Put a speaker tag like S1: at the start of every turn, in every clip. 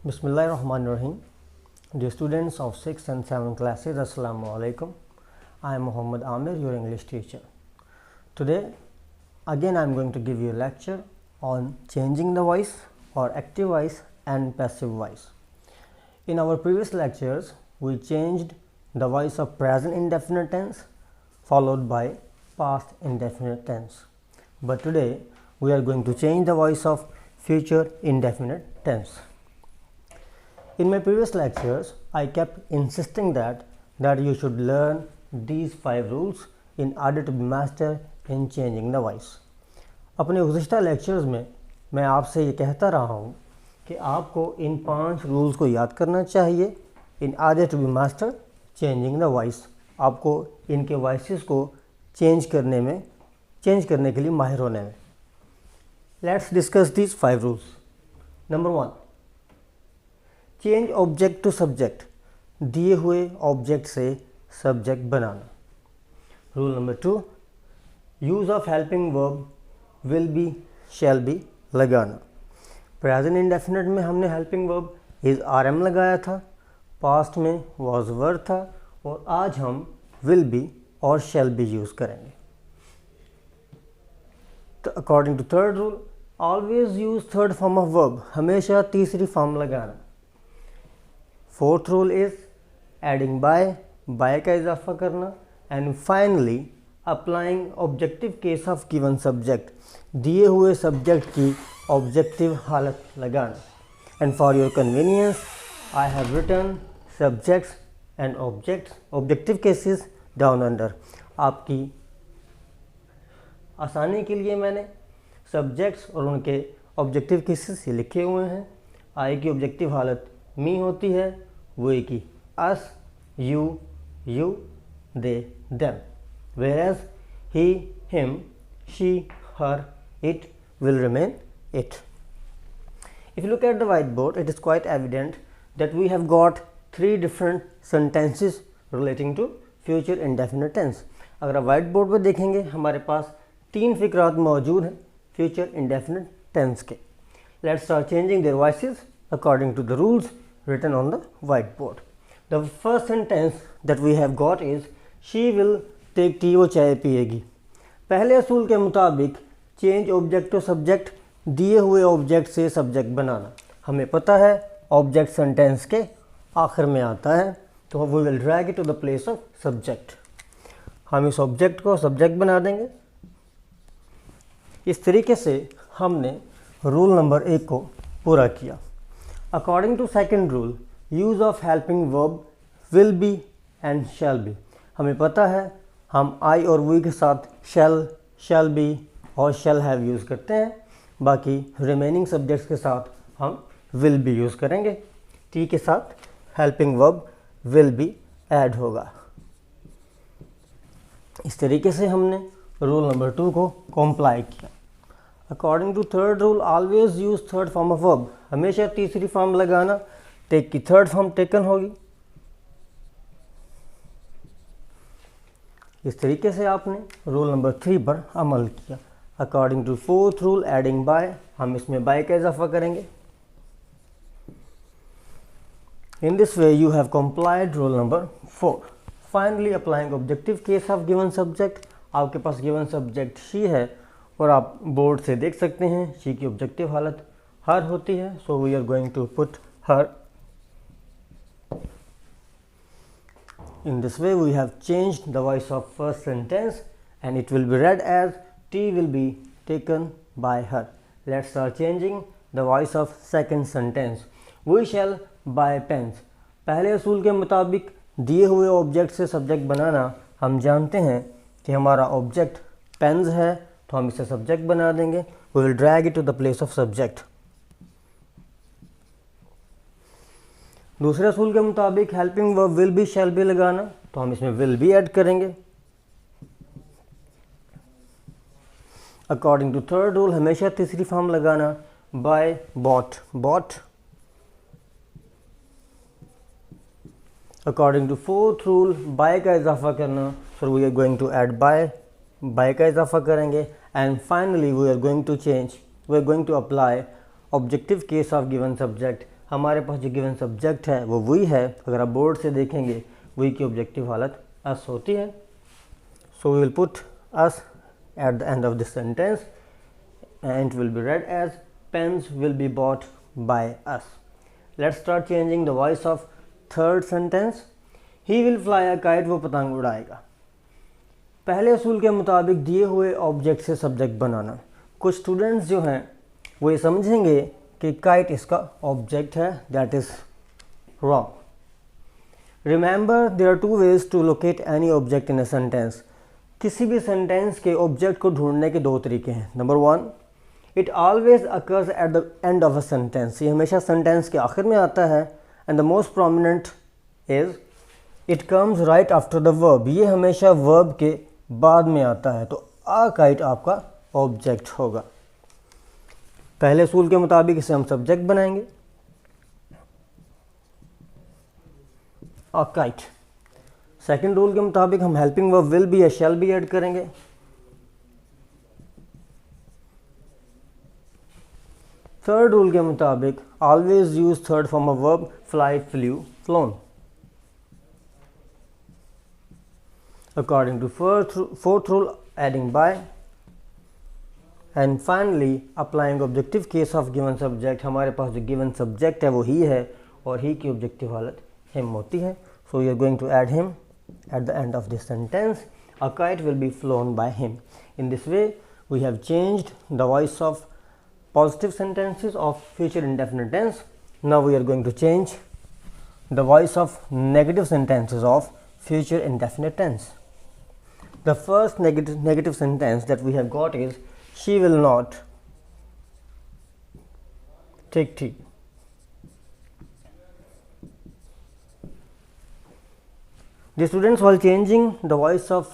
S1: Bismillahirrahmanirrahim. Dear students of 6th and 7th classes, Assalamu alaikum. I am Muhammad Amir, your English teacher. Today, again I am going to give you a lecture on changing the voice or active voice and passive voice. In our previous lectures, we changed the voice of present indefinite tense followed by past indefinite tense. But today, we are going to change the voice of future indefinite tense. In my previous lectures, I kept insisting that you should learn these 5 rules in order to be master in changing the voice. अपने गुज़िश्ता lectures में मैं आपसे ये कहता रहा हूँ कि आपको इन 5 रूल्स को याद करना चाहिए in order to be master changing the voice. आपको इनके वॉइसेस को चेंज करने के लिए माहिर होने में. Let's discuss these 5 rules. Number 1, change object to subject. दिए हुए ऑब्जेक्ट से सब्जेक्ट बनाना. Rule number 2, use of helping verb will be shall be लगाना. प्रेजेंट इंडेफिनिट में हमने हेल्पिंग वर्ब इज़ RM लगाया था, पास्ट में वॉज वर था और आज हम विल बी और शैल बी यूज़ करेंगे. तो according to third rule, always use third form of verb. हमेशा तीसरी फॉर्म लगाना. Fourth rule is adding by का इजाफा करना. And finally applying objective case of given subject. दिए हुए सब्जेक्ट की ऑब्जेक्टिव हालत लगाना. And for your convenience I have written subjects and objective cases down under. आपकी आसानी के लिए मैंने सब्जेक्ट्स और उनके ऑब्जेक्टिव केसेस लिखे हुए हैं. आई की ऑब्जेक्टिव हालत मी होती है, वे की us, you, they, them. Whereas he, him, she, her, it will remain it. If you look at the whiteboard, it is quite evident that we have got 3 different sentences relating to future indefinite tense. अगर आप white board पर देखेंगे हमारे पास 3 फिक्रात मौजूद हैं future indefinite tense के. Let's start changing their voices according to the rules written on the whiteboard. The first sentence that we have got is she will take tea. वो चाय पिएगी. पहले असूल के मुताबिक चेंज ऑब्जेक्ट टू सब्जेक्ट. दिए हुए object से सब्जेक्ट बनाना. हमें पता है ऑब्जेक्ट सेंटेंस के आखिर में आता है, तो we will drag it to the place of subject. हम इस ऑब्जेक्ट को सब्जेक्ट बना देंगे. इस तरीके से हमने रूल नंबर 1 को पूरा किया. According to second rule, use of helping verb will be and shall be. हमें पता है हम आई और वी के साथ शैल बी और शैल हैव यूज़ करते हैं. बाकी रिमेनिंग सब्जेक्ट्स के साथ हम विल बी यूज़ करेंगे. टी के साथ helping verb will be add होगा. इस तरीके से हमने रूल नंबर 2 को कॉम्प्लाई किया. According to third rule, always use third form of verb. हमेशा तीसरी फॉर्म लगाना. टेक की थर्ड फॉर्म टेकन होगी. इस तरीके से आपने रूल नंबर 3 पर अमल किया. According to fourth rule, adding by, हम इसमें बाय का इजाफा करेंगे. In this way you have complied rule number 4. Finally applying objective case of given subject. आपके पास गिवन सब्जेक्ट शी है और आप बोर्ड से देख सकते हैं शी की ऑब्जेक्टिव हालत हर होती है. So we are going to put her. In this way we have changed the voice of first sentence and it will be read as tea will be taken by her. Let's start changing the voice of second sentence. We shall buy pens. पहले असूल के मुताबिक दिए हुए object से subject बनाना. हम जानते हैं कि हमारा ऑब्जेक्ट पेन्स है, तो हम इसे सब्जेक्ट बना देंगे. We will drag it to the place of subject. दूसरे असूल के मुताबिक helping verb will be shall be लगाना, तो हम इसमें विल बी ऐड करेंगे. अकॉर्डिंग टू थर्ड रूल, हमेशा तीसरी फॉर्म लगाना. Buy, bought. According to fourth rule, by का इजाफा करना. So we are going to add by का इजाफा करेंगे. And finally we are going to apply objective case of given subject. हमारे पास जो गिवन सब्जेक्ट है वो वही है, अगर आप बोर्ड से देखेंगे वही की ऑब्जेक्टिव हालत अस होती है। So we will put us at the end of this sentence and it will be read as pens will be bought by us. Let's start changing the voice of third sentence. He will fly a kite, वो पतंग उड़ाएगा। पहले असूल के मुताबिक दिए हुए object से subject बनाना। कुछ स्टूडेंट्स जो हैं वो ये समझेंगे कि काइट इसका ऑब्जेक्ट है, that is wrong. Remember there are two ways to locate any object in a sentence. किसी भी सेंटेंस के ऑब्जेक्ट को ढूंढने के दो तरीके हैं। Number one, it always occurs at the end of a sentence, ये हमेशा सेंटेंस के आखिर में आता है। And the most prominent is it comes right after the verb, ये हमेशा वर्ब के बाद में आता है। तो आ काइट आपका ऑब्जेक्ट होगा। पहले असूल के मुताबिक इसे हम सब्जेक्ट बनाएंगे, आ काइट। सेकेंड रूल के मुताबिक हम हेल्पिंग वर्ब विल बी या शैल बी ऐड करेंगे। थर्ड रूल के मुताबिक always use third form of verb, fly, flew, flown. According to fourth rule, adding by. And finally applying objective case of given subject. हमारे पास जो given subject है वो ही है और ही की ऑब्जेक्टिव हालत हिम होती है। So we are going to add him at the end of this sentence. A kite will be flown by him. In this way we have changed the voice of positive sentences of future indefinite tense. Now we are going to change the voice of negative sentences of future indefinite tense. The first negative sentence that we have got is she will not take tea. The students, while changing the voice of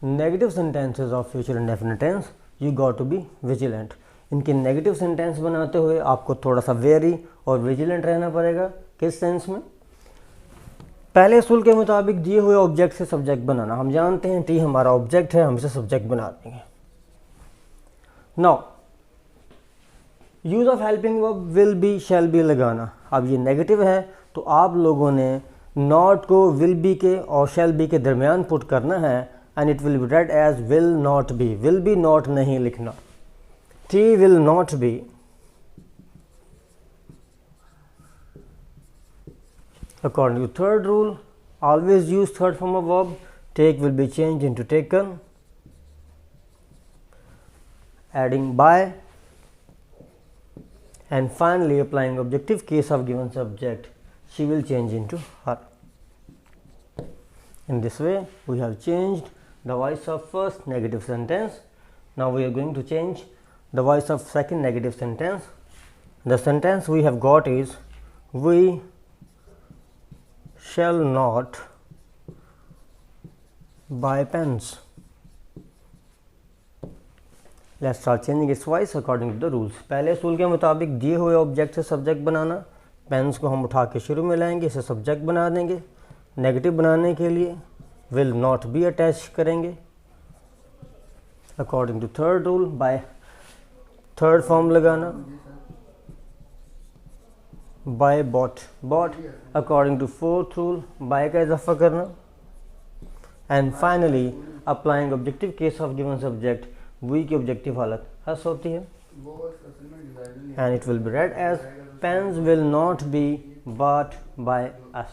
S1: negative sentences of future indefinite tense, you got to be vigilant. इनके negative sentence बनाते हुए आपको थोड़ा सा very और vigilant रहना पड़ेगा। किस सेंस में? पहले असूल के मुताबिक दिए हुए ऑब्जेक्ट से सब्जेक्ट बनाना। हम जानते हैं टी हमारा ऑब्जेक्ट है, हम इसे सब्जेक्ट बना देंगे। Now use of helping verb will be, shall be लगाना। अब ये नेगेटिव है तो आप लोगों ने नॉट को विल बी के और शैल बी के दरमियान पुट करना है and it will be read as will not be. Will be not नहीं लिखना। Tea will not be. According to third rule, always use third form of verb. Take will be change into taken. Adding by and finally applying objective case of given subject, she will change into her. In this way we have changed the voice of first negative sentence. Now we are going to change the voice of second negative sentence. The sentence we have got is we shall not buy pens. Let's start changing its voice according to the rules. पहले असूल के मुताबिक दिए हुए object से subject बनाना। Pens को हम उठा के शुरू में लाएंगे, इसे सब्जेक्ट बना देंगे। नेगेटिव बनाने के लिए विल नॉट बी अटैच करेंगे। According to third rule, by third form लगाना, buy bought, bought. According to fourth rule, by का इजाफा करना। And finally applying objective case of given subject, we की ऑब्जेक्टिव हालत हस होती है and it will be read as pens will not be bought by us.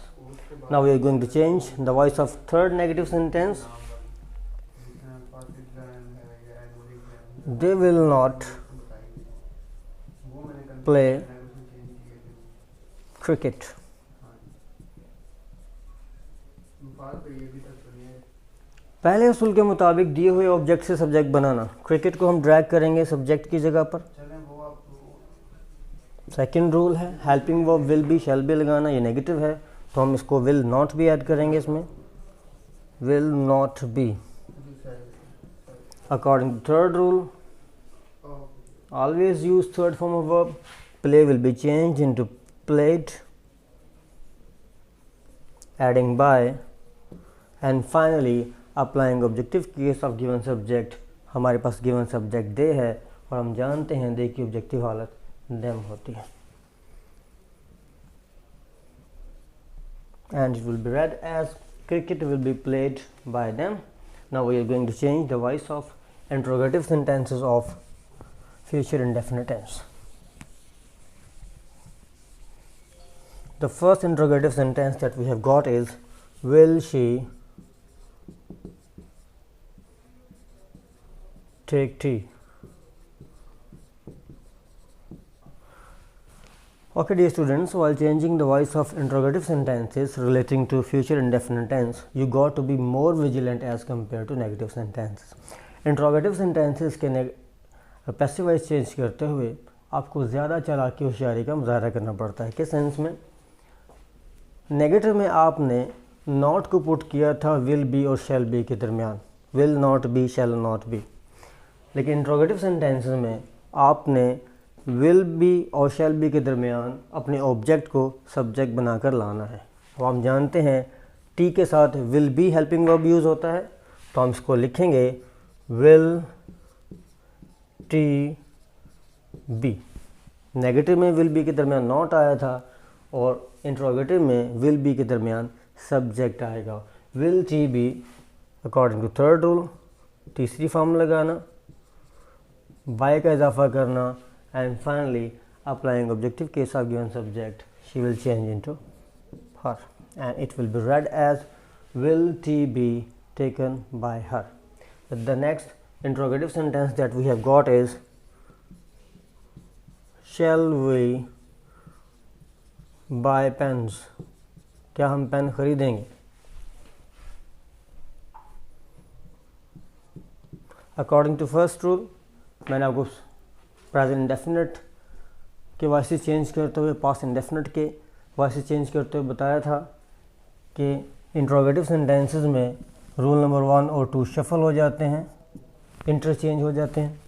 S1: Now we are going to change the voice of third negative sentence. They will not play cricket. पहले असूल के मुताबिक दिए हुए object से subject बनाना। Cricket को हम drag करेंगे सब्जेक्ट की जगह पर। सेकेंड रूल है helping verb will be, shall be लगाना। ये नेगेटिव है तो हम इसको विल नॉट बी ऐड करेंगे इसमें, will not be. According to third rule, always use third form of verb. Play will be change into played. Adding by and finally applying objective case of given subject. हमारे पास given subject दे है और हम जानते हैं दे की objective हालत them होती है। and it will be read as cricket will be played by them. Now we are going to change the voice of interrogative sentences of future indefinite tense. The first interrogative sentence that we have got is, will she take tea? Okay, dear students, while changing the voice of interrogative sentences relating to future indefinite tense, you got to be more vigilant as compared to negative sentences. Interrogative sentences के passive voice change करते हुए आपको ज़्यादा चालाकी होशियारी का मुजाहरा करना पड़ता है। किस सेंस में? नेगेटिव में आपने नॉट को पुट किया था विल बी और शैल बी के दरमियान, will not B, shall not be. लेकिन इंट्रोगेटिव सेंटेंसेस में आपने विल बी और शैल बी के दरमियान अपने ऑब्जेक्ट को सब्जेक्ट बनाकर लाना है। अब हम जानते हैं टी के साथ will be helping verb use होता है, तो हम इसको लिखेंगे विल टी बी। नेगेटिव में विल बी के दरमियान नॉट आया था और इंट्रोगेटिव में विल बी के दरमियान सब्जेक्ट आएगा। Will tea be according to third rule, तीसरी फॉर्म लगाना, बाय का इजाफा करना, and finally applying objective case of given subject, she will change into her and it will be read as will tea be taken by her. But the next interrogative sentence that we have got is, shall we buy pens? क्या हम pen खरीदेंगे? According to first rule, मैंने आपको present indefinite के voices change करते हुए past indefinite के voices change करते हुए बताया था कि इंट्रोगेटिव सेंटेंसेस में रूल नंबर 1 और 2 शफल हो जाते हैं, इंटरचेंज हो जाते हैं।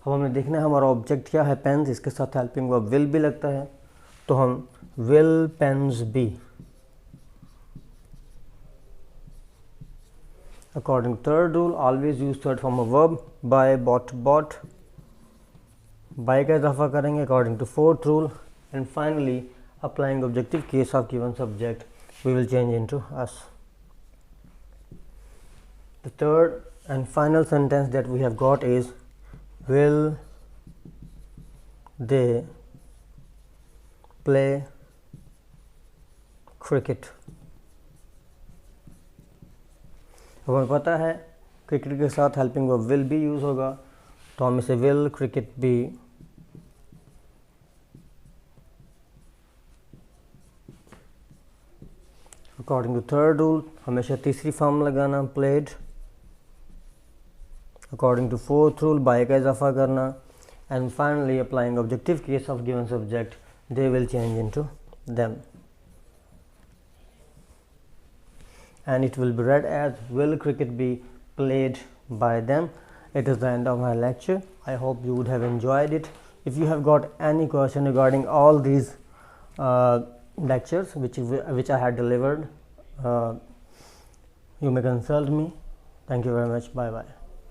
S1: अब हमने देखना है हमारा ऑब्जेक्ट क्या है, पेन्स, इसके साथ हेल्पिंग वर्ब विल भी लगता है, तो हम will pens be. According third rule, always use third form of verb, buy, bought. By का इजाफा करेंगे according to fourth rule, and finally applying objective case of given subject, we will change into us. The third and final sentence that we have got is, will they play cricket. अब हमें पता है cricket के साथ helping verb will be use होगा, तो हम इसे will cricket be according to third rule हमेशा तीसरी फॉर्म लगाना, played. According to fourth rule, by का इजाफा करना, and finally applying objective case of given subject, they will change into them and it will be read as will cricket be played by them. It is the end of my lecture. I hope you would have enjoyed it. If you have got any question regarding all these lectures which I had delivered, you may consult me. Thank you very much. Bye bye.